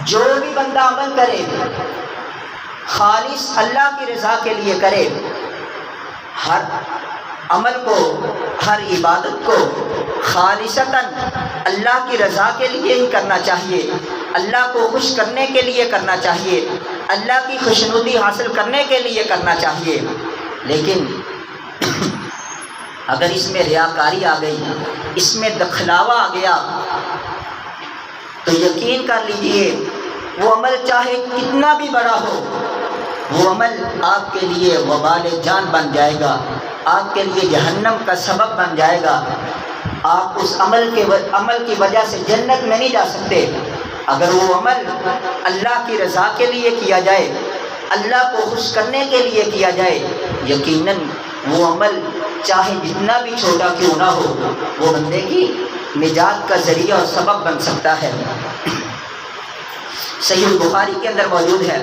جو بھی بندہ عمل کرے خالص اللہ کی رضا کے لیے کرے، ہر عمل کو، ہر عبادت کو خالصتاً اللہ کی رضا کے لیے ہی کرنا چاہیے، اللہ کو خوش کرنے کے لیے کرنا چاہیے، اللہ کی خوشنودی حاصل کرنے کے لیے کرنا چاہیے۔ لیکن اگر اس میں ریاکاری آ گئی، اس میں دکھلاوا آ گیا، تو یقین کر لیجئے وہ عمل چاہے کتنا بھی بڑا ہو، وہ عمل آپ کے لیے وبال جان بن جائے گا، آپ کے لیے جہنم کا سبب بن جائے گا۔ آپ اس عمل کی وجہ سے جنت میں نہیں جا سکتے۔ اگر وہ عمل اللہ کی رضا کے لیے کیا جائے، اللہ کو خوش کرنے کے لیے کیا جائے، یقیناً وہ عمل چاہے جتنا بھی چھوٹا کیوں نہ ہو، وہ بندے کی نجات کا ذریعہ اور سبب بن سکتا ہے۔ صحیح البخاری کے اندر موجود ہے،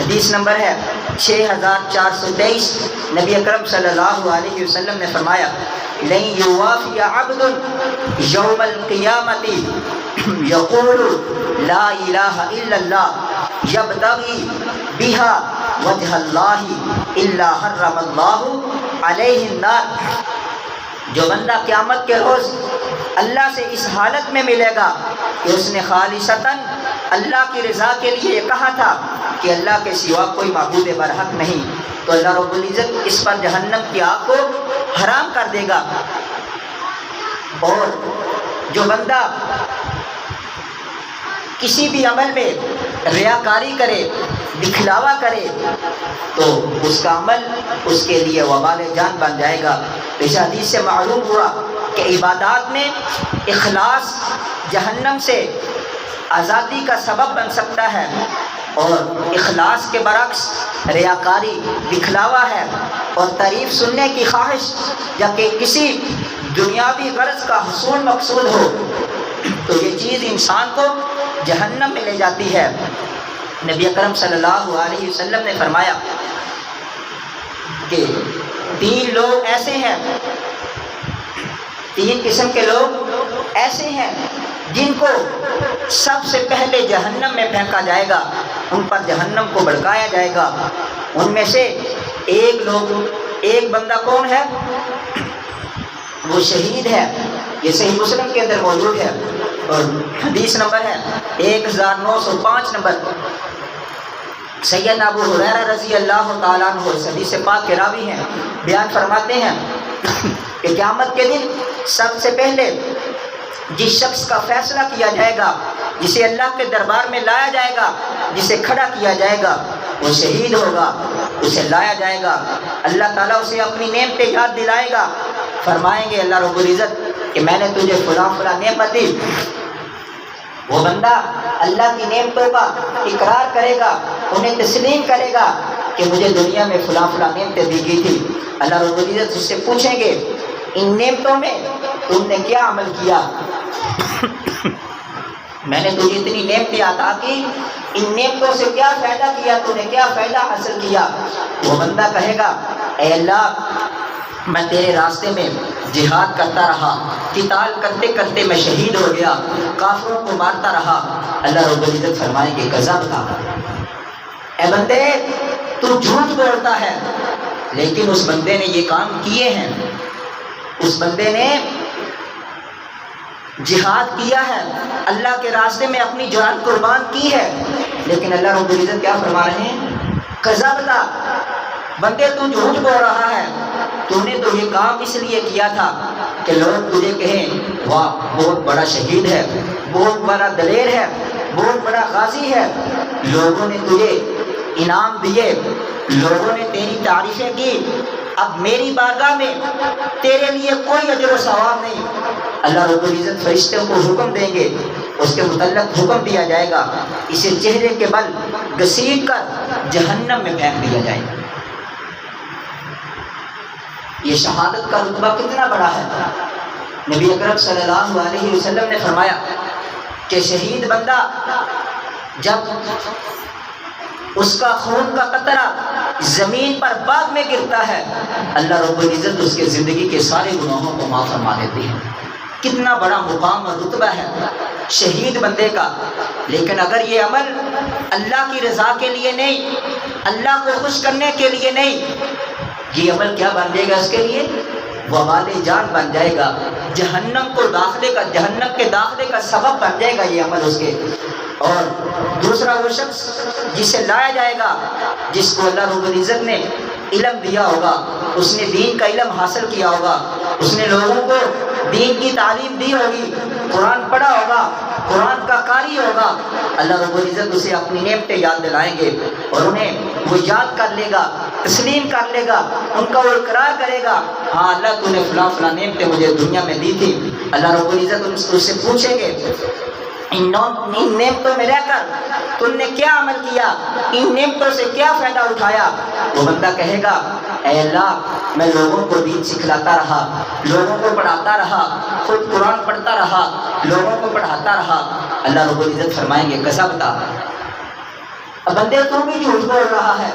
حدیث نمبر ہے 6423، نبی اکرم صلی اللہ علیہ وسلم نے فرمایا لن یوافی عبد یوم القیامت یقول لا الہ الا اللہ یبتغی بہا وجہ اللہ الا حرم اللہ علیہ النار۔ جو بندہ قیامت کے روز اللہ سے اس حالت میں ملے گا کہ اس نے خالصتاً اللہ کی رضا کے لیے کہا تھا کہ اللہ کے سوا کوئی معبود برحق نہیں، تو اللہ رب العزت اس پر جہنم کی آگ کو حرام کر دے گا۔ اور جو بندہ کسی بھی عمل میں ریاکاری کرے، دکھلاوا کرے، تو اس کا عمل اس کے لیے وبال جان بن جائے گا۔ اس حدیث سے معلوم ہوا کہ عبادات میں اخلاص جہنم سے آزادی کا سبب بن سکتا ہے، اور اخلاص کے برعکس ریاکاری، دکھلاوا ہے اور تعریف سننے کی خواہش، یا کہ کسی دنیاوی غرض کا حصول مقصود ہو، تو یہ چیز انسان کو جہنم میں لے جاتی ہے۔ نبی اکرم صلی اللہ علیہ وسلم نے فرمایا کہ 3 لوگ ایسے ہیں، 3 قسم کے لوگ ایسے ہیں جن کو سب سے پہلے جہنم میں پھینکا جائے گا، ان پر جہنم کو بھڑکایا جائے گا۔ ان میں سے ایک بندہ کون ہے؟ وہ شہید ہے۔ یہ صحیح مسلم کے اندر موجود ہے، اور حدیث نمبر ہے 1905 نمبر۔ سیدنا ابو ہریرہ رضی اللہ تعالیٰ عنہ اس حدیث پاک کے راوی ہیں، بیان فرماتے ہیں کہ قیامت کے دن سب سے پہلے جس شخص کا فیصلہ کیا جائے گا، جسے اللہ کے دربار میں لایا جائے گا، جسے کھڑا کیا جائے گا، وہ شہید ہوگا۔ اسے لایا جائے گا، اللہ تعالیٰ اسے اپنی نعمتیں یاد دلائے گا، فرمائیں گے اللہ رب العزت کہ میں نے تجھے فلاں فلاں نعمت دی۔ وہ بندہ اللہ کی نعمتوں کا اقرار کرے گا، انہیں تسلیم کرے گا کہ مجھے دنیا میں فلاں فلاں نعمتیں دی گئی تھی۔ اللہ رب العزت اس سے پوچھیں گے ان نعمتوں میں تم نے کیا عمل کیا؟ میں نے تجھے اتنی نعمتیں عطا کی، ان نعمتوں سے کیا فائدہ کیا، تو نے کیا فائدہ حاصل کیا؟ وہ بندہ کہے گا اے اللہ میں تیرے راستے میں جہاد کرتا رہا، قتال کرتے کرتے میں شہید ہو گیا، کافروں کو مارتا رہا۔ اللہ رب العزت فرمائیں گے کذبت، اے بندے تو جھوٹ بولتا ہے، لیکن اس بندے نے یہ کام کیے ہیں، اس بندے نے جہاد کیا ہے، اللہ کے راستے میں اپنی جان قربان کی ہے، لیکن اللہ رب العزت کیا فرما رہے ہیں؟ کذبت، بندے تو جھوٹ بول رہا ہے، تو نے تو یہ کام اس لیے کیا تھا کہ لوگ تجھے کہیں واہ بہت بڑا شہید ہے، بہت بڑا دلیر ہے، بہت بڑا غازی ہے، لوگوں نے تجھے انعام دیے، لوگوں نے تیری تعریفیں کی، اب میری بارگاہ میں تیرے لیے کوئی اجر و ثواب نہیں۔ اللہ رب العزت فرشتوں کو حکم دیں گے، اس کے متعلق حکم دیا جائے گا اسے چہرے کے بل گھسیٹ کر جہنم میں پھینک دیا جائے گا۔ یہ شہادت کا رتبہ کتنا بڑا ہے۔ نبی اکرم صلی اللہ علیہ وسلم نے فرمایا کہ شہید بندہ جب اس کا خون کا قطرہ زمین پر بعد میں گرتا ہے، اللہ رب العزت اس کے زندگی کے سارے گناہوں کو معاف فرما دیتے ہیں۔ کتنا بڑا مقام اور رتبہ ہے۔ شہید بندے کا۔ لیکن اگر یہ عمل اللہ کی رضا کے لیے نہیں، اللہ کو خوش کرنے کے لیے نہیں، یہ عمل کیا بن جائے گا اس کے لیے؟ وبال جان بن جائے گا، جہنم کے داخلے کا سبب بن جائے گا یہ عمل اس کے۔ اور دوسرا وہ شخص جسے لایا جائے گا، جس کو اللہ رب العزت نے علم دیا ہوگا، اس نے دین کا علم حاصل کیا ہوگا، اس نے لوگوں کو دین کی تعلیم دی ہوگی، قرآن پڑھا ہوگا، قرآن کا قاری ہوگا، اللہ رب العزت اسے اپنی نعمتیں یاد دلائیں گے اور انہیں وہ یاد کر لے گا، تسلیم کر لے گا، ان کا وہ اقرار کرے گا، ہاں اللہ تو نے فلاں فلاں نعمتیں مجھے دنیا میں دی تھی۔ اللہ رب العزت ان سے پوچھیں گے ان نعمتوں میں رہ کر تم نے کیا عمل کیا، ان نعمتوں سے کیا فائدہ اٹھایا؟ وہ بندہ کہے گا اے اللہ میں لوگوں کو دین سکھلاتا رہا، لوگوں کو پڑھاتا رہا، خود قرآن پڑھتا رہا، لوگوں کو پڑھاتا رہا۔ اللہ رب العزت فرمائیں گے کذبت، اب بندے تو بھی جھوٹ بول رہا ہے،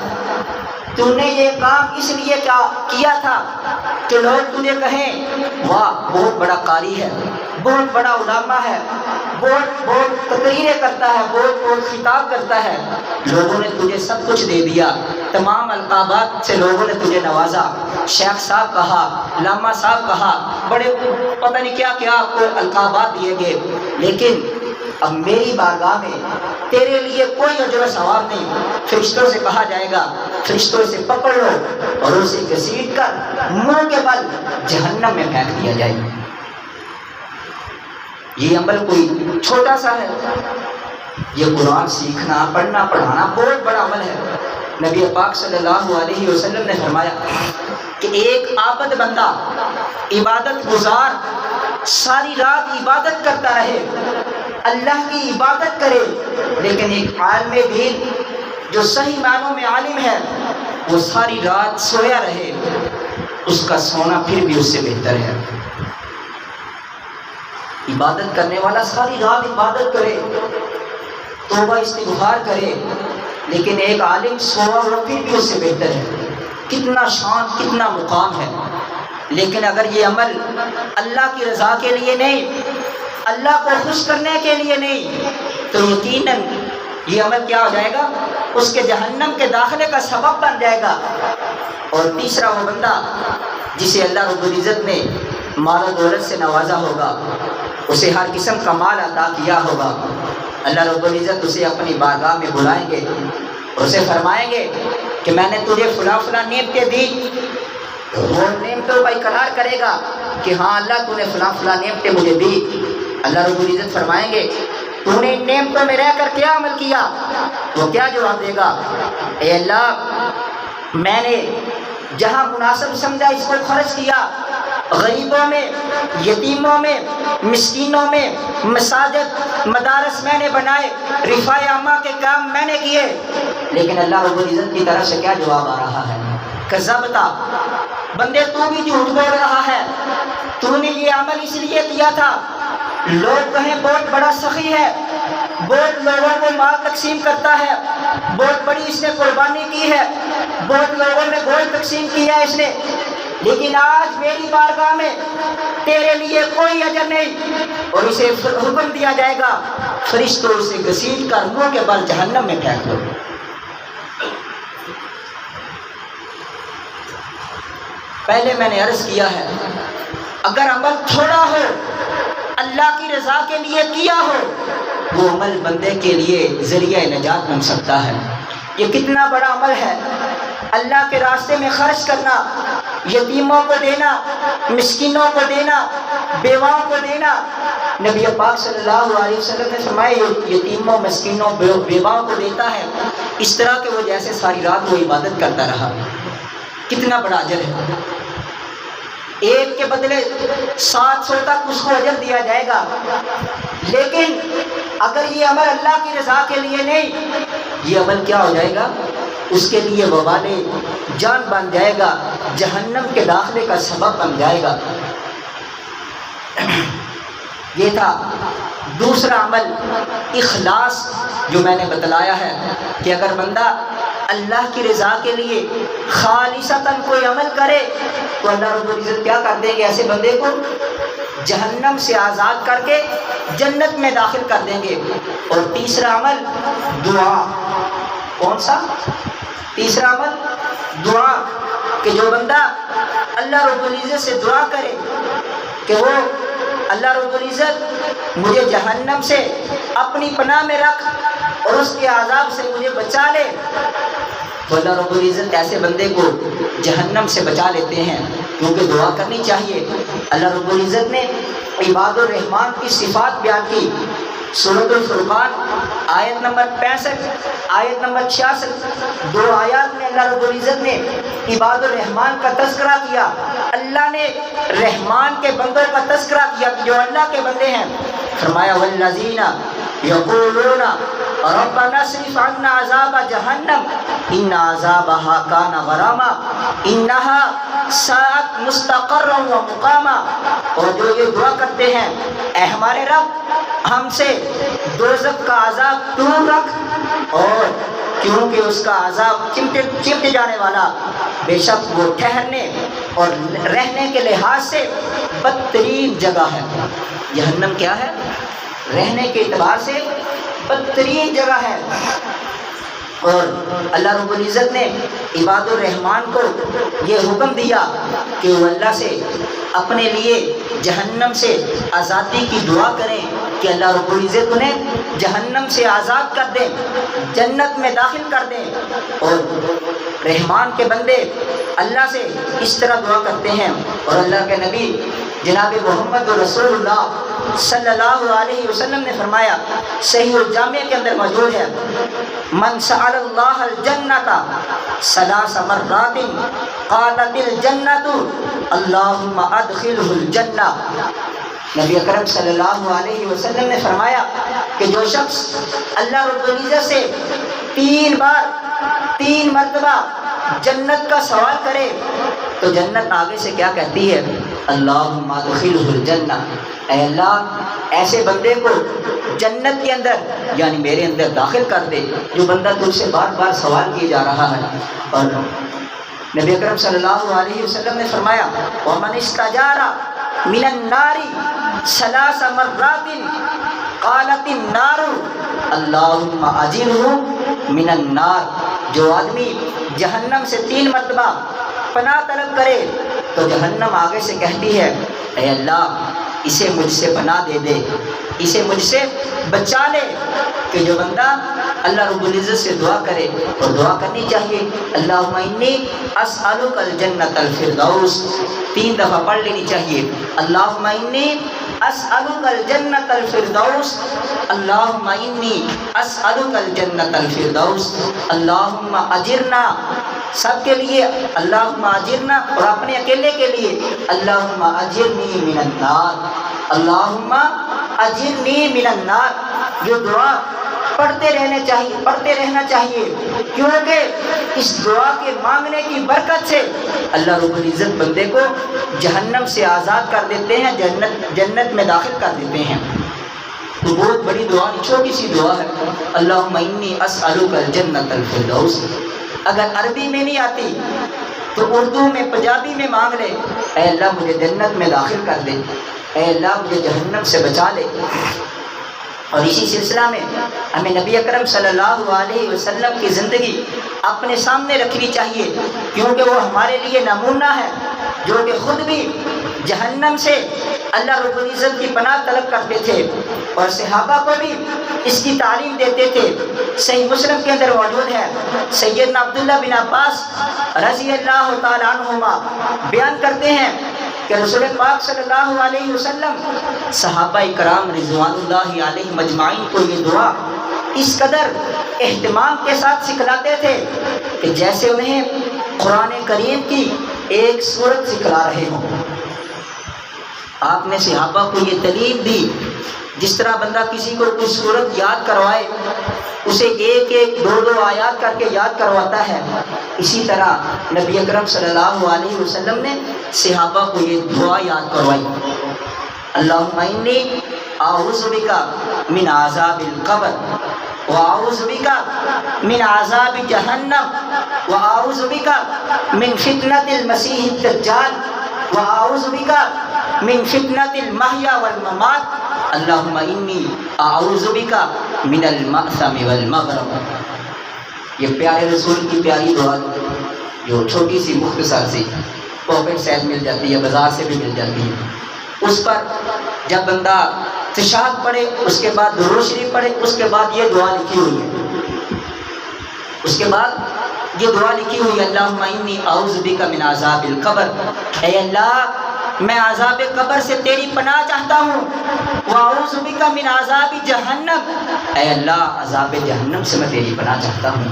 تم نے یہ کام اس لیے کیا تھا کہ لوگ تجھے کہیں واہ بہت بڑا قاری ہے، بہت بڑا علامہ ہے، بہت تقریریں کرتا ہے، بہت خطاب کرتا ہے۔ لوگوں نے تجھے سب کچھ دے دیا، تمام القابات سے لوگوں نے تجھے نوازا، شیخ صاحب کہا، علامہ صاحب کہا، بڑے پتہ نہیں کیا کیا آپ کو القابات دیے گئے، لیکن اب میری بارگاہ میں تیرے لیے کوئی اجر و ثواب نہیں۔ فرشتوں سے کہا جائے گا فرشتوں سے پکڑ لو اور اسے گھسیٹ کر منہ کے بل جہنم میں پھینک دیا جائے۔ یہ عمل کوئی چھوٹا سا ہے، یہ قرآن سیکھنا، پڑھنا، پڑھانا بہت بڑا عمل ہے۔ نبی پاک صلی اللہ علیہ وسلم نے فرمایا کہ ایک عابد بندہ عبادت گزار ساری رات عبادت کرتا رہے، اللہ کی عبادت کرے، لیکن ایک عالم دین جو صحیح معنوں میں عالم ہے وہ ساری رات سویا رہے، اس کا سونا پھر بھی اس سے بہتر ہے۔ عبادت کرنے والا ساری رات عبادت کرے، توبہ استغفار کرے، لیکن ایک عالم سویا ہوا پھر بھی اس سے بہتر ہے۔ کتنا شان، کتنا مقام ہے۔ لیکن اگر یہ عمل اللہ کی رضا کے لیے نہیں، اللہ کو خوش کرنے کے لیے نہیں، تو یقیناً یہ عمل کیا ہو جائے گا؟ اس کے جہنم کے داخلے کا سبب بن جائے گا۔ اور تیسرا وہ بندہ جسے اللہ رب العزت نے مال و دولت سے نوازا ہوگا، اسے ہر قسم کا مال عطا کیا ہوگا، اللہ رب العزت اسے اپنی بارگاہ میں بلائیں گے اور اسے فرمائیں گے کہ میں نے تجھے فلاں فلاں نعمتیں دی۔ وہ نعمتوں کا اقرار کرے گا کہ ہاں اللہ تو نے فلاں فلاں نعمتیں مجھے دی۔ اللہ رب العزت فرمائیں گے تو نے ان نعمتوں میں رہ کر کیا عمل کیا؟ وہ کیا جواب دے گا؟ اے اللہ میں نے جہاں مناسب سمجھا اس کو خرچ کیا، غریبوں میں، یتیموں میں، مسکینوں میں، مساجد، مدارس میں نے بنائے، رفاع عامہ کے کام میں نے کیے۔ لیکن اللہ رب العزت کی طرف سے کیا جواب آ رہا ہے؟ کذبتا، بندے تو بھی جھوٹ بول رہا ہے، تو نے یہ عمل اس لیے کیا تھا لوگ کہیں بہت بڑا سخی ہے، بہت لوگوں کو مال تقسیم کرتا ہے، بہت بڑی اس نے قربانی کی ہے، بہت لوگوں میں گوشت تقسیم کیا ہے اس نے، لیکن آج میری بارگاہ میں تیرے لیے کوئی اجر نہیں۔ اور اسے حکم دیا جائے گا فرشتوں سے گھسیٹ کر منہ کے بل جہنم میں پھینک دو۔ پہلے میں نے عرض کیا ہے اگر عمل تھوڑا ہو، اللہ کی رضا کے لیے کیا ہو، وہ عمل بندے کے لیے ذریعہ نجات بن سکتا ہے۔ یہ کتنا بڑا عمل ہے، اللہ کے راستے میں خرچ کرنا، یتیموں کو دینا، مسکینوں کو دینا، بیواؤں کو دینا۔ نبی پاک صلی اللہ علیہ وسلم نے فرمایا یتیموں، مسکینوں، بیواؤں کو دیتا ہے اس طرح کہ وہ جیسے ساری رات وہ عبادت کرتا رہا۔ کتنا بڑا اجر ہے، ایک کے بدلے 700 تک اس کو اجر دیا جائے گا۔ لیکن اگر یہ عمل اللہ کی رضا کے لیے نہیں، یہ عمل کیا ہو جائے گا؟ اس کے لیے وبال جان بن جائے گا، جہنم کے داخلے کا سبب بن جائے گا۔ یہ تھا دوسرا عمل، اخلاص، جو میں نے بتلایا ہے کہ اگر بندہ اللہ کی رضا کے لیے خالصتاً کوئی عمل کرے تو اللہ رب العزت کیا کر دیں گے؟ ایسے بندے کو جہنم سے آزاد کر کے جنت میں داخل کر دیں گے۔ اور تیسرا عمل دعا۔ کون سا؟ تیسرا عمل دعا، کہ جو بندہ اللہ رب العزت سے دعا کرے کہ وہ اللہ رب العزت مجھے جہنم سے اپنی پناہ میں رکھ اور اس کے عذاب سے مجھے بچا لے، تو اللہ رب العزت ایسے بندے کو جہنم سے بچا لیتے ہیں، کیونکہ دعا کرنی چاہیے۔ اللہ رب العزت نے عباد الرحمن کی صفات بیان کی، سورۃ الفرقان آیت نمبر 65 آیت نمبر 66، دو آیات میں اللہ رب العزت نے عباد الرحمن کا تذکرہ کیا۔ اللہ نے رحمان کے بندوں کا تذکرہ کیا کہ جو اللہ کے بندے ہیں، فرمایا والذین یقولون ربنا اصرف عنا عذاب جہنم ان عذابها کان غراما انها ساءت مستقرا ومقاما۔ اور جو یہ دعا کرتے ہیں اے ہمارے رب ہم سے دوزخ کا عذاب دور رکھ، اور کیونکہ اس کا عذاب چمٹ جانے والا، بے شک وہ ٹھہرنے اور رہنے کے لحاظ سے بدترین جگہ ہے۔ جہنم کیا ہے؟ رہنے کے اعتبار سے بدترین جگہ ہے۔ اور اللہ رب العزت نے عباد الرحمن کو یہ حکم دیا کہ وہ اللہ سے اپنے لیے جہنم سے آزادی کی دعا کریں کہ اللہ رب العزت انہیں جہنم سے آزاد کر دیں، جنت میں داخل کر دیں۔ اور رحمان کے بندے اللہ سے اس طرح دعا کرتے ہیں، اور اللہ کے نبی جناب محمد رسول اللہ صلی اللہ علیہ وسلم نے فرمایا، صحیح الجامع کے اندر موجود ہے، من سأل اللہ الجنۃ ثلاث مرات قالت الجنۃ اللہم ادخلہ الجنہ۔ نبی اکرم صلی اللہ علیہ وسلم نے فرمایا کہ جو شخص اللہ رب العزت سے 3 مرتبہ جنت کا سوال کرے تو جنت آگے سے کیا کہتی ہے؟ اللہم ادخلہ الجنہ، اے اللہ ایسے بندے کو جنت کے اندر یعنی میرے اندر داخل کر دے جو بندہ تجھ سے بار بار سوال کیے جا رہا ہے۔ اور نبی اکرم صلی اللہ علیہ وسلم نے فرمایا ومن استجار من النار 3 مرات قالت النار اللہم اجرہ من النار۔ جو آدمی جہنم سے 3 مرتبہ پناہ طلب کرے تو جہنم آگے سے کہتی ہے اے اللہ اسے مجھ سے پناہ دے دے، اسے مجھ سے بچا لے۔ کہ جو بندہ اللہ رب العزت سے دعا کرے، اور دعا کرنی چاہیے، اللہم انی اسألک الجنۃ الفردوس، 3 دفعہ پڑھ لینی چاہیے، اللہم انی اسألک الجنۃ الفردوس، اللہم انی اسألک الجنۃ الفردوس، اللہم اجرنا، سب کے لیے اللہم اجرنا، اور اپنے اکیلے کے لیے اللہم اجرنی من النار، اللہم اجرنی من النار۔ یہ دعا پڑھتے رہنا چاہیے، کیونکہ اس دعا کے مانگنے کی برکت سے اللہ رب العزت بندے کو جہنم سے آزاد کر دیتے ہیں، جنت میں داخل کر دیتے ہیں۔ تو بہت بڑی دعا نہیں، چھوٹی سی دعا ہے، اللہم انی اسألک الجنۃ الفردوس۔ اگر عربی میں نہیں آتی تو اردو میں، پنجابی میں مانگ لے، اے اللہ مجھے جنت میں داخل کر دے، اے اللہ مجھے جہنم سے بچا لے۔ اور اسی سلسلہ میں ہمیں نبی اکرم صلی اللہ علیہ وسلم کی زندگی اپنے سامنے رکھنی چاہیے، کیونکہ وہ ہمارے لیے نمونہ ہے، جو کہ خود بھی جہنم سے اللہ رب العزت کی پناہ طلب کرتے تھے اور صحابہ کو بھی اس کی تعلیم دیتے تھے۔ صحیح مسلم کے اندر موجود ہے، سیدنا عبداللہ بن عباس رضی اللہ تعالیٰ عنہما بیان کرتے ہیں کہ رسول پاک صلی اللہ علیہ وسلم صحابہ کرام رضوان اللہ علیہ مجمعین کو یہ دعا اس قدر اہتمام کے ساتھ سکھلاتے تھے کہ جیسے انہیں قرآن کریم کی ایک سورت سکھلا رہے ہوں۔ آپ نے صحابہ کو یہ تعلیم دی، جس طرح بندہ کسی کو کوئی سورت یاد کروائے اسے 1-2 آیات کر کے یاد کرواتا ہے، اسی طرح نبی اکرم صلی اللہ علیہ وسلم نے صحابہ کو یہ دعا یاد کروائی، اللہم انی اعوذ بک من عذاب القبر وأعوذ بك من عذاب جهنم وأعوذ بك من فتنة المسيح الدجال وأعوذ بك من فتنة المحيا والممات اللهم إني أعوذ بك من المأثم والمغرم۔ یہ پیارے رسول کی پیاری دعا جو چھوٹی سی مختصر سی پاکٹ سائز مل جاتی ہے، بازار سے بھی مل جاتی ہے، اس پر جب بندہ تشہد پڑھے، اس کے بعد درود شریف پڑھے، اس کے بعد یہ دعا لکھی ہوئی ہے، اس کے بعد یہ دعا لکھی ہوئی ہے اللہم انی اعوذ بک من عذاب القبر، اے اللہ میں عذاب قبر سے تیری پناہ چاہتا ہوں، واعوذ بک من عذاب جہنم، اے اللہ عذاب جہنم سے میں تیری پناہ چاہتا ہوں۔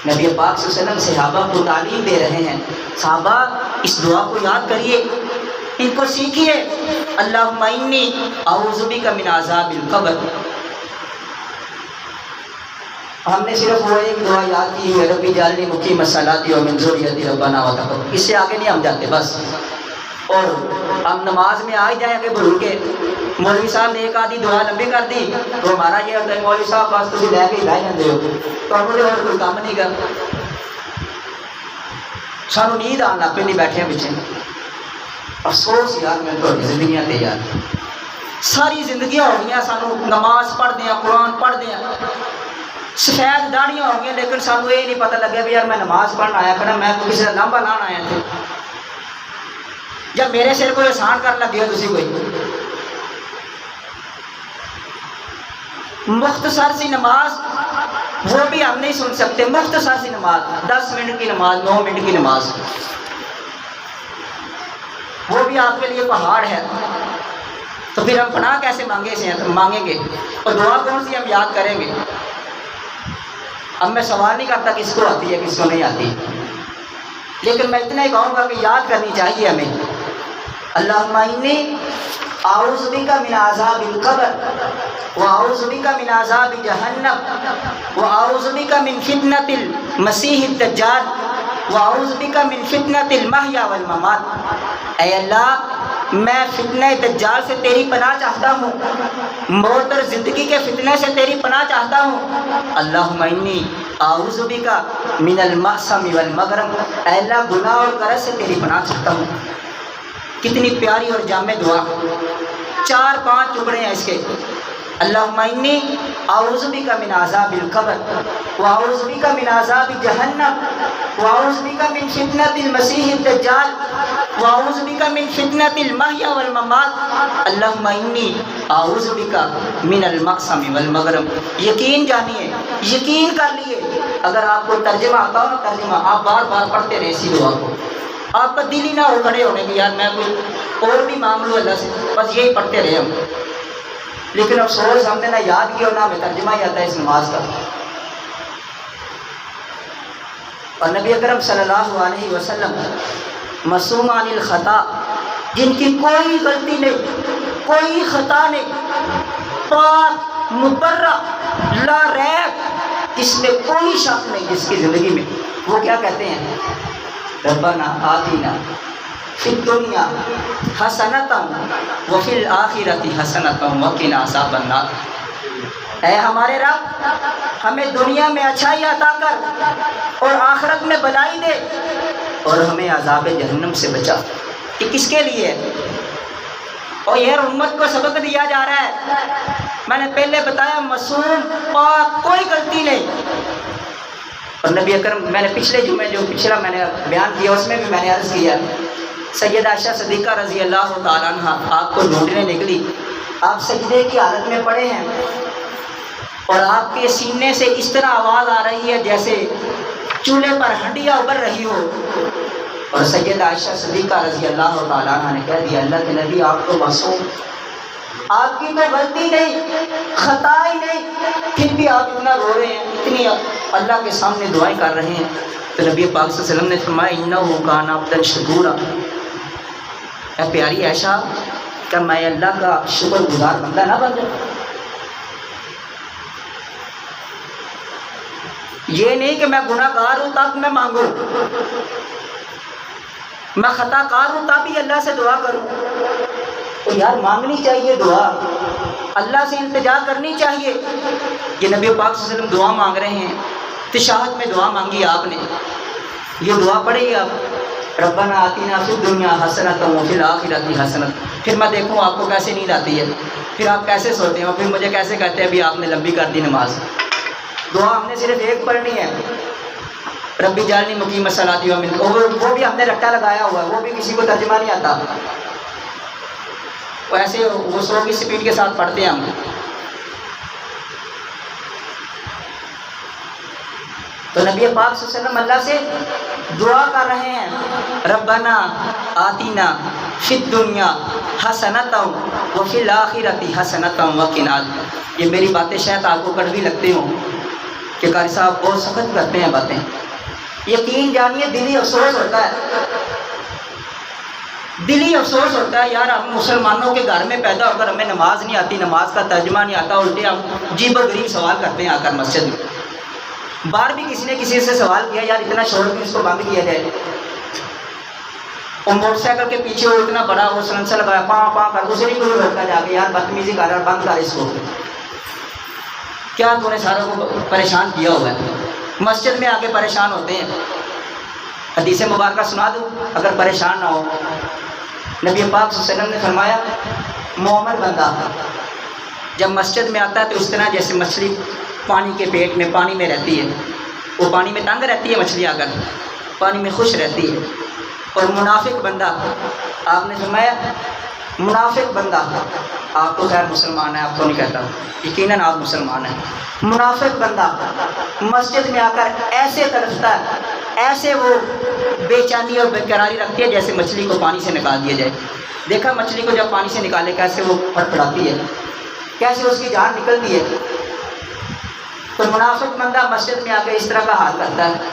نبی پاک صلی اللہ علیہ وسلم صحابہ کو تعلیم دے رہے ہیں، صحابہ اس دعا کو یاد کریے، ان کو سیکھیے، اللہم انی اعوذ بک من عذاب القبر۔ ہم نے صرف وہ ایک دعا یاد کی ہے ربی جعلنی مقیم الصلاۃ ومن ذریتی ربنا وتقبل، اس سے آگے نہیں ہم جاتے بس۔ اور ہم نماز میں آ جائیں کہ بھول کے مولوی صاحب نے ایک آدھی دعا لمبی کر دی تو ہمارا یہ ہوتا ہے مولوی صاحب بس تھی لے کے بہ جاتے ہو تو ہم اور کوئی کام نہیں کر، سانو نیند آن لگ پہ نہیں بیٹھے پیچھے۔ افسوس یار میں تو زندگیاں تے یار ساری زندگیاں ہو گیا سانو نماز پڑھ دیا، قرآن پڑھ دیا، سفید داڑیاں ہو گیا، لیکن سانو یہ نہیں پتہ لگیا بھی یار میں نماز پڑھنا آیا کرنا، میں کسی کا لمبا لان آیا تھے یا میرے سر کوئی احسان کر لگ گیا تسی کوئی۔ مختصر سی نماز وہ بھی ہم نہیں سن سکتے، مختصر سی نماز 10 منٹ کی نماز، 9 منٹ کی نماز، وہ بھی آپ کے لیے پہاڑ ہے، تو پھر ہم پناہ کیسے مانگیں گے اور دعا کون سی ہم یاد کریں گے؟ اب میں سوال نہیں کرتا کس کو آتی ہے کس کو نہیں آتی، لیکن میں اتنا ہی کہوں گا کہ یاد کرنی چاہیے ہمیں۔ اللہم انی اعوذ بک من عذاب القبر واعوذ بک من عذاب جہنم واعوذ بک من فتنة المسیح الدجال واعوذ بک من فتنة المحیا والممات، اے اللہ میں فتنہ دجال سے تیری پناہ چاہتا ہوں، موت اور زندگی کے فتنے سے تیری پناہ چاہتا ہوں۔ اللہم انی اعوذ بک من المأثم والمغرم، اے اللہ گناہ اور غرض سے تیری پناہ چاہتا ہوں۔ کتنی پیاری اور جامع دعا، 4-5 ٹکڑے ہیں اس کے۔ اللہم انی اعوذ بک من عذاب القبر واعوذ بک من عذاب جہنم واعوذ بک من فتنة المسیح الدجال واعوذ بک من فتنة المحیا والممات اللہم انی اعوذ بک من المأثم والمغرم۔ یقین جانیے، یقین کر لیے، اگر آپ کو ترجمہ آتا ہو نا ترجمہ، آپ بار بار پڑھتے رہے اسی دعا کو، آپ کا دل ہی نہ ہو کھڑے ہونے کی یار میں کوئی اور بھی مانگ لوں اللہ سے، بس یہی پڑھتے رہے ہم۔ لیکن افسوس ہم نے نہ یاد کیا اور نہ ہمیں ترجمہ ہی آتا ہے اس نماز کا۔ اور نبی اکرم صلی اللہ علیہ وسلم معصوم عن الخطا، جن کی کوئی غلطی نہیں، کوئی خطا نہیں، پاک مبرہ لا ریب، جس میں کوئی شک نہیں جس کی زندگی میں، وہ کیا کہتے ہیں؟ ربنا آتنا فی الدنیا حسنۃ وفی الآخرۃ حسنۃ وقنا عذاب النار، اے ہمارے رب ہمیں دنیا میں اچھائی عطا کر اور آخرت میں بلائی دے اور ہمیں عذاب جہنم سے بچا۔ یہ کس کے لیے ہے؟ اور یہ امت کو سبق دیا جا رہا ہے۔ میں نے پہلے بتایا معصوم پاک، کوئی غلطی نہیں۔ اور نبی اکرم، میں نے پچھلے جمعے جو پچھلا میں نے بیان کیا اس میں بھی میں نے عرض کیا، سیدہ عائشہ صدیقہ رضی اللہ تعالیٰ عنہ آپ کو ڈھونڈنے نکلی، آپ سجدے کی حالت میں پڑے ہیں اور آپ کے سینے سے اس طرح آواز آ رہی ہے جیسے چولہے پر ہنڈیاں ابل رہی ہو، اور سیدہ عائشہ صدیقہ رضی اللہ تعالیٰ عنہ نے کہہ دیا اللہ کے نبی آپ تو معصوم، آپ کی تو غلطی نہیں، خطا ہی نہیں، پھر بھی آپ اتنا رو رہے ہیں، اتنی اللہ کے سامنے دعائیں کر رہے ہیں۔ تو نبی پاک صلی اللہ علیہ وسلم نے فرمایا انہ کان عبدا شکورا، اے پیاری عائشہ کہ میں اللہ کا شکر گزار بندہ نہ بن جاؤں؟ یہ نہیں کہ میں گناہ گار ہوں تب میں مانگوں، میں خطا کار ہوں تب ہی اللہ سے دعا کروں۔ تو یار مانگنی چاہیے دعا، اللہ سے التجا کرنی چاہیے. یہ نبی پاک صلی اللہ علیہ وسلم دعا مانگ رہے ہیں، تشہد میں دعا مانگی آپ نے، یہ دعا پڑھے گی آپ، ربنا آتینا فی الدنیا حسنۃ وفی الآخرۃ حسنۃ. پھر میں دیکھوں آپ کو کیسے نیند آتی ہے، پھر آپ کیسے سوتے ہیں، پھر مجھے کیسے کہتے ہیں ابھی آپ نے لمبی کر دی نماز. دعا ہم نے صرف ایک پڑھنی ہے، ربی جعلنی مقیم الصلاۃ ومن، وہ بھی ہم نے رٹا لگایا ہوا ہے، وہ بھی کسی کو ترجمہ نہیں آتا، ایسے وہ 100 کی سپیڈ کے ساتھ پڑھتے ہیں ہم. تو نبی پاک صلی اللہ علیہ وسلم اللہ سے دعا کر رہے ہیں، ربنا آتینا فی الدنیا حسنۃ وفی الآخرۃ حسنۃ وقنا. یہ میری باتیں شاید آپ کو کڑوی لگتے ہوں کہ قاری صاحب بہت سخت کرتے ہیں باتیں، یقین جانیے دلی افسوس ہوتا ہے، دلی افسوس ہوتا ہے یار، ہم مسلمانوں کے گھر میں پیدا ہو کر ہمیں نماز نہیں آتی، نماز کا ترجمہ نہیں آتا، الٹے ہم عجیب و غریب سوال کرتے ہیں آ کر مسجد میں. باہر بھی کسی نے کسی سے سوال کیا یار اتنا شور کیوں اس کو بند کیا جائے، اور موٹر سائیکل کے پیچھے وہ اتنا بڑا وہ سلنسر لگایا پاں پاں کر، اسے نہیں کوئی روکتا جا کے یار بدتمیزی کر رہا ہے بند کر اس کو، کیا تو نے ساروں کو پریشان کیا ہوا ہے. مسجد میں آ کے پریشان ہوتے ہیں. حدیث مبارکہ سنا دوں اگر پریشان نہ ہو. نبی پاک صلی اللہ علیہ وسلم نے فرمایا مومن بندہ جب مسجد میں آتا ہے تو اس طرح جیسے مچھلی پانی کے پیٹ میں پانی میں رہتی ہے، وہ پانی میں تنگ رہتی ہے مچھلی، آ کر پانی میں خوش رہتی ہے. اور منافق بندہ، آپ نے فرمایا منافق بندہ، آپ تو خیر مسلمان ہیں، آپ تو نہیں کہتا، یقیناً آپ مسلمان ہیں. منافق بندہ مسجد میں آ کر ایسے تڑپتا ہے، ایسے وہ بے چینی اور بے قراری رکھتی ہے جیسے مچھلی کو پانی سے نکال دیا جائے. دیکھا مچھلی کو جب پانی سے نکالے کیسے وہ پھڑپھڑاتی ہے، کیسے اس کی جان نکلتی ہے. تو منافق بندہ مسجد میں آ کے اس طرح کا حال کرتا ہے.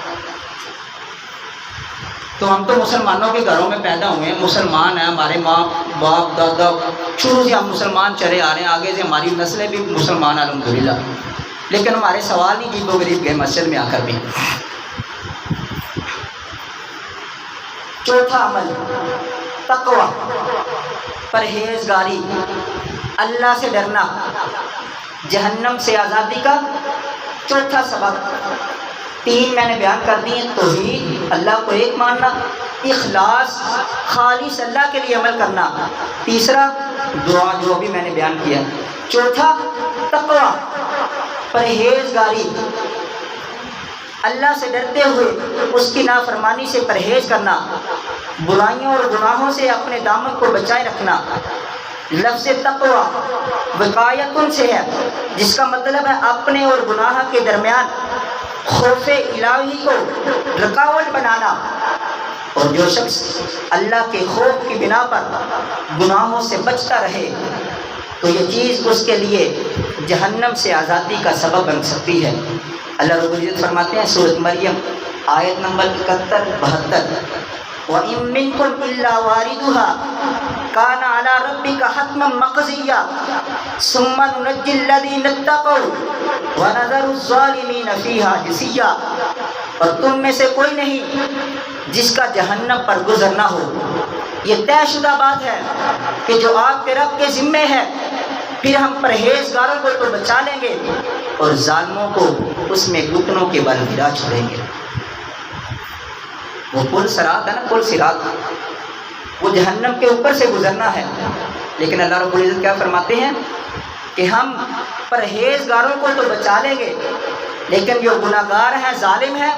تو ہم تو مسلمانوں کے گھروں میں پیدا ہوئے ہیں، مسلمان ہیں، ہمارے ماں باپ دادا شروع سے ہم مسلمان چلے آ رہے ہیں، آگے سے ہماری نسلیں بھی مسلمان الحمدللہ، لیکن ہمارے سوال ہی عجیب و غریب گئے مسجد میں آ کر بھی. چوتھا عمل تقوی، پرہیزگاری، اللہ سے ڈرنا، جہنم سے آزادی کا چوتھا سبب. 3 میں نے بیان کر دی ہیں، توحید، اللہ کو ایک ماننا، اخلاص، خالص اللہ کے لیے عمل کرنا، تیسرا دعا جو بھی میں نے بیان کیا، چوتھا تقوی، پرہیزگاری، اللہ سے ڈرتے ہوئے اس کی نافرمانی سے پرہیز کرنا، برائیوں اور گناہوں سے اپنے دامن کو بچائے رکھنا. لفظ تقوی وقایتن سے ہے، جس کا مطلب ہے اپنے اور گناہ کے درمیان خوف الہی کو رکاوٹ بنانا. اور جو شخص اللہ کے خوف کی بنا پر گناہوں سے بچتا رہے تو یہ چیز اس کے لیے جہنم سے آزادی کا سبب بن سکتی ہے. اللہ رب العزت فرماتے ہیں سورۃ مریم آیت نمبر 71-72، وَإِن مِّنكُمْ إِلَّا وَارِدُهَا كَانَ عَلَىٰ رَبِّكَ حَتْمًا مَّقْضِيًّا ثُمَّ نُنَجِّي الَّذِينَ اتَّقَوْا وَنَذَرُ الظَّالِمِينَ فِيهَا جِثِيًّا. اور تم میں سے کوئی نہیں جس کا جہنم پر گزر نہ ہو. یہ طے شدہ بات ہے کہ جو آپ کے رب کے ذمے ہے، پھر ہم پرہیزگاروں کو تو بچا لیں گے اور ظالموں کو اس میں گھٹنوں کے بل گرا چھوڑیں گے. وہ پل صراط ہے نا، پل صراط، وہ جہنم کے اوپر سے گزرنا ہے. لیکن اللہ رب العزت کیا فرماتے ہیں کہ ہم پرہیزگاروں کو تو بچا لیں گے، لیکن جو گناہ گار ہیں، ظالم ہیں،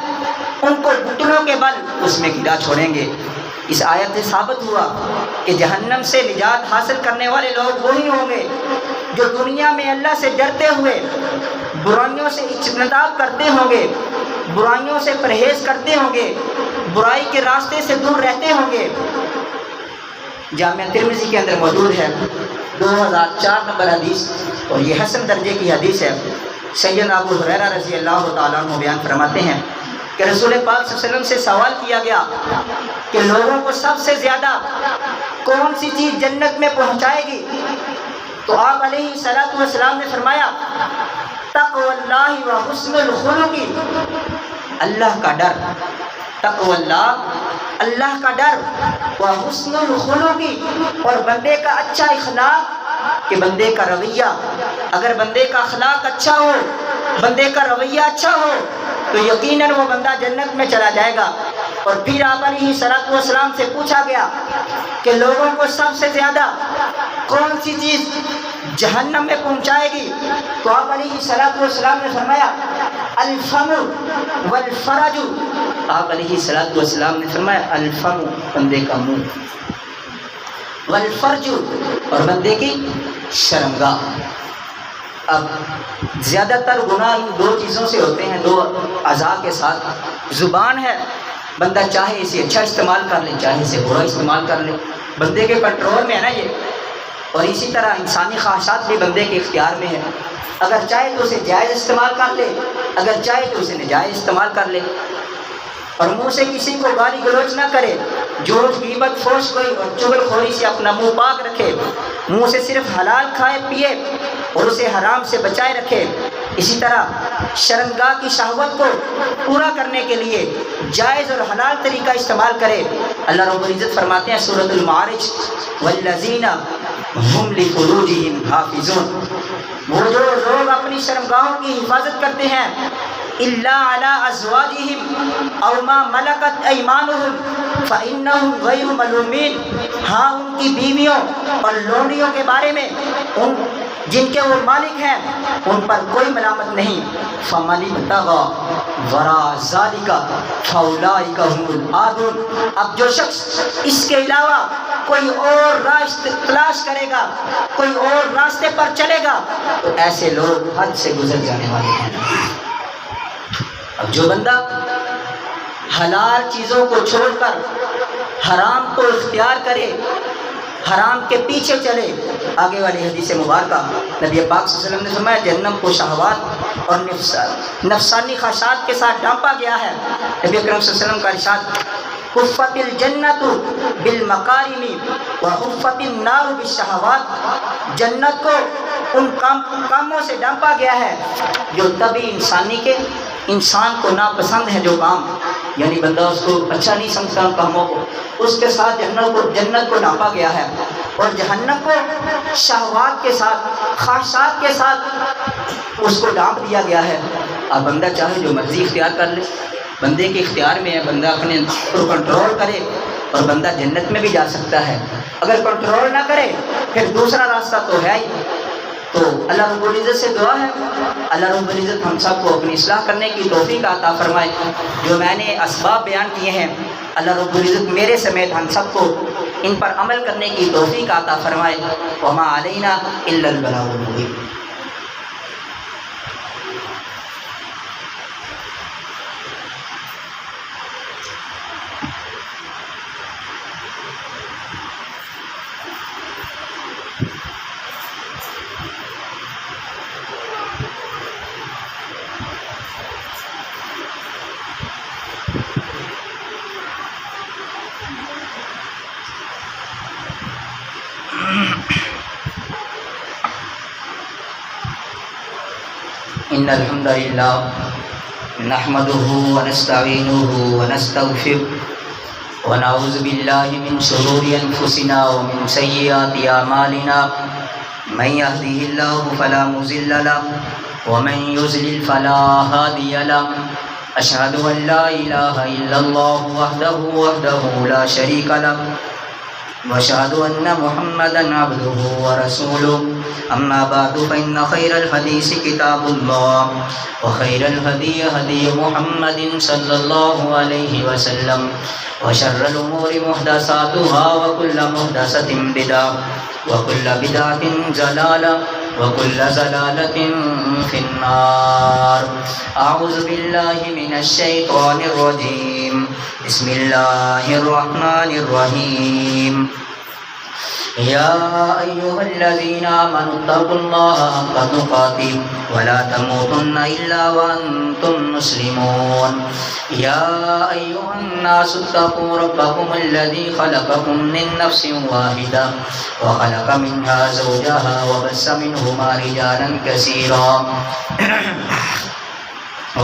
ان کو گھٹنوں کے بل اس میں گرا چھوڑیں گے. اس آیت سے ثابت ہوا کہ جہنم سے نجات حاصل کرنے والے لوگ وہی ہوں گے جو دنیا میں اللہ سے ڈرتے ہوئے برائیوں سے اجتناب کرتے ہوں گے، برائیوں سے پرہیز کرتے ہوں گے، برائی کے راستے سے دور رہتے ہوں گے. جامعہ ترمذی کے اندر موجود ہے 2004 نمبر حدیث، اور یہ حسن درجے کی حدیث ہے. سیدنا ابو ہریرہ رضی اللہ تعالیٰ عنہ بیان فرماتے ہیں کہ رسول پاک صلی اللہ علیہ وسلم سے سوال کیا گیا کہ لوگوں کو سب سے زیادہ کون سی چیز جنت میں پہنچائے گی؟ تو آپ علیہ الصلوۃ والسلام نے فرمایا تقوی اللہ و حسن الخلق، اللہ کا ڈر، تقوی اللہ، اللہ کا ڈر، و حسن الخلق، اور بندے کا اچھا اخلاق کہ بندے کا رویہ، اگر بندے کا اخلاق اچھا ہو، بندے کا رویہ اچھا ہو تو یقیناً وہ بندہ جنت میں چلا جائے گا۔ اور پھر آپ علیہ الصلوۃ والسلام سے پوچھا گیا کہ لوگوں کو سب سے زیادہ کون سی چیز جہنم میں پہنچائے گی؟ تو آپ علیہ الصلوۃ والسلام نے فرمایا الفم والفرج۔ آپ علیہ الصلوۃ والسلام نے فرمایا الفم، بندے کا منہ، والفرج، اور بندے کی شرمگاہ۔ اب زیادہ تر گناہ ان دو چیزوں سے ہوتے ہیں، دو اعضاء کے ساتھ۔ زبان ہے، بندہ چاہے اسے اچھا استعمال کر لے، چاہے اسے برا استعمال کر لے، بندے کے کنٹرول میں ہے نا یہ۔ اور اسی طرح انسانی خواہشات بھی بندے کے اختیار میں ہے، اگر چاہے تو اسے جائز استعمال کر لے، اگر چاہے تو اسے ناجائز استعمال کر لے۔ اور منہ سے کسی کو گالی گلوچ نہ کرے، جھوٹ غیبت فحش گوئی اور چغل خوری سے اپنا منہ پاک رکھے، منہ سے صرف حلال کھائے پیے اور اسے حرام سے بچائے رکھے۔ اسی طرح شرمگاہ کی شہوت کو پورا کرنے کے لیے جائز اور حلال طریقہ استعمال کرے۔ اللہ رب العزت فرماتے ہیں سورۃ المعارج والذین هم لفروجهم حافظون، وہ جو لوگ اپنی شرمگاہوں کی حفاظت کرتے ہیں، الا علی ازواجہم او ما ملکت ایمانہم فانہم غیر ملومین، ہاں ان کی بیویوں اور لونڈیوں کے بارے میں ان جن کے وہ مالک ہیں ان پر کوئی ملامت نہیں۔ فمن ابتغى وراء ذلک فاولئک هم العادون، اب جو شخص اس کے علاوہ کوئی اور راستہ تلاش کرے گا، کوئی اور راستے پر چلے گا تو ایسے لوگ حد سے گزر جانے والے ہیں۔ اب جو بندہ حلال چیزوں کو چھوڑ کر حرام کو اختیار کرے، حرام کے پیچھے چلے، آگے والی حدیث مبارکہ نبی پاک صلی اللہ علیہ وسلم نے فرمایا جہنم کو شہوات اور نفسانی خواہشات کے ساتھ ڈانپا گیا ہے۔ نبی اکرم صلی اللہ علیہ وسلم کا ارشاد حفت الجنت بالمکارم وحفت النار بالشہوات، جنت کو ان کاموں سے ڈانپا گیا ہے جو تبھی انسان کو ناپسند ہے، جو کام یعنی بندہ اس کو اچھا نہیں سمجھتا ان کاموں کو، اس کے ساتھ جنت کو ڈانپا گیا ہے، اور جہنم کو شہوات کے ساتھ، خواہشات کے ساتھ اس کو ڈانپ دیا گیا ہے۔ اب بندہ چاہے جو مرضی اختیار کر لے، بندے کے اختیار میں ہے، بندہ اپنے کو کنٹرول کرے اور بندہ جنت میں بھی جا سکتا ہے۔ اگر کنٹرول نہ کرے پھر دوسرا راستہ تو ہے ہی۔ تو اللہ رب العزت سے دعا ہے اللہ رب العزت ہم سب کو اپنی اصلاح کرنے کی توفیق عطا فرمائے۔ جو میں نے اسباب بیان کیے ہیں اللہ رب العزت میرے سمیت ہم سب کو ان پر عمل کرنے کی توفیق عطا فرمائے۔ وما علینا الا البلاغ المبین۔ ان الحمد للہ نحمده ونستعینه ونستغفره ونعوذ باللہ من شرور انفسنا ومن سیئات اعمالنا من يهده الله فلا مضل له ومن يضلل فلا هادي له اشهد ان لا اله الا الله وحده لا شريك له واشهد ان محمدا عبده ورسوله اما بعد فان خير الحديث كتاب الله وخير الهدي هدي محمد صلى الله عليه وسلم وشر الامور محدثاتها وكل محدثة بدعة وكل بدعة ضلالة وكل ضلالة في النار۔ اعوذ بالله من الشيطان الرجيم، بسم الله الرحمن الرحيم۔ يا أيها الذين آمنوا اتقوا الله حق تقاته ولا تموتن إلا وأنتم مسلمون۔ يا أيها الناس اتقوا ربكم الذي خلقكم من نفس واحدة وخلق منها زوجها وبث منهما رجالا كثيرا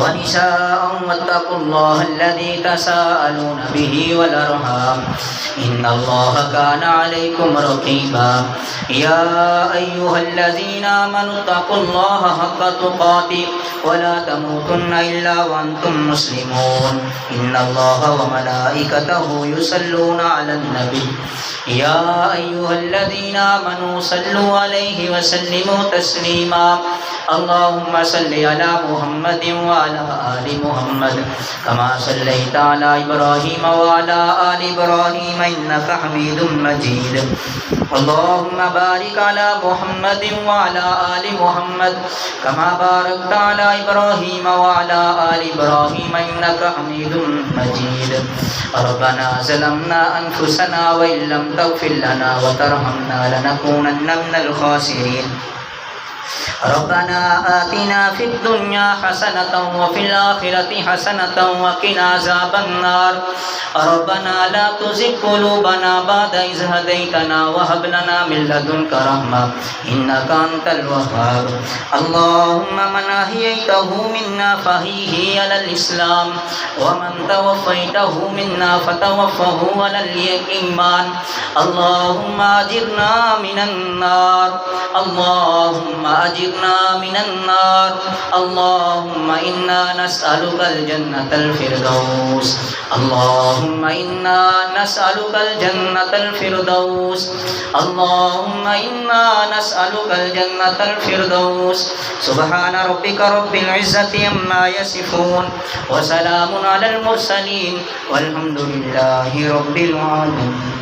ونساء واتقوا الله الذي تساءلون به والأرحام إن الله كان عليكم رقيبا يا أيها الذين آمنوا اتقوا الله حق تقاته ولا تموتن إلا وأنتم مسلمون إن الله وملائكته يصلون على النبي يا أيها الذين آمنوا صلوا عليه وسلموا تسليما اللهم صل على محمد وعلى آل محمد كما صليت على إبراهيم وعلى آل إبراهيم إنك حميد مجيد اللهم بارك على محمد وعلى آل محمد كما باركت على إبراهيم وعلى آل إبراهيم إنك حميد مجيد ربنا ظلمنا أنفسنا وإن لم تغفر لنا وترحمنا لنكونن من الخاسرين ربنا آتنا في الدنيا حسنة وفي الآخرة حسنة وقنا عذاب النار ربنا لا تزغ قلوبنا بعد إذ هديتنا وهب لنا من لدنك رحمة إنك أنت الوهاب اللهم من أحييته منا فأحيه على الإسلام ومن توفيته منا فتوفه على الإيمان اللهم أجرنا من النار اللهم أجرنا من النار اللهم إنا نسألك الجنة الفردوس اللهم إنا نسألك الجنة الفردوس اللهم إنا نسألك الجنة الفردوس سبحان ربك رب العزة عما يصفون وسلام على المرسلين والحمد لله رب العالمين